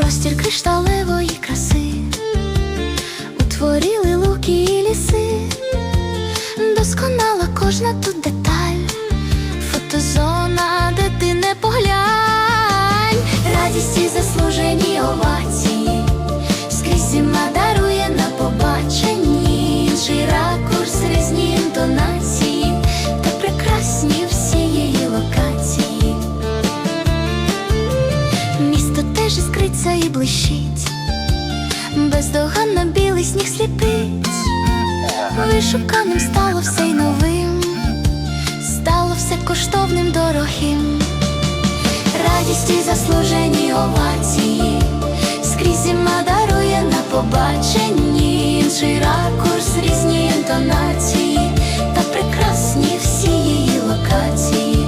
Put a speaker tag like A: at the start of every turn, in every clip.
A: простір кришталевої краси, утворили луки і ліси, досконала кожна тут деталь, фотозона, де ти не поглянь. Радість і заслужені овації, скрізь зима дарує на побаченні, інший ракурс, різні інтонації та прекрасні всієї локації. Місто теж іскриться і блищить, бездоганно білий сніг сліпить. Вишуканим стало все й новим, стало все коштовним, дорогим. Радість і заслужені овації, скрізь зима дарує на побаченні, інший ракурс, різні інтонації та прекрасні всієї локації.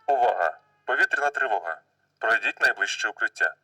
B: Увага! Повітряна тривога. Пройдіть найближче укриття.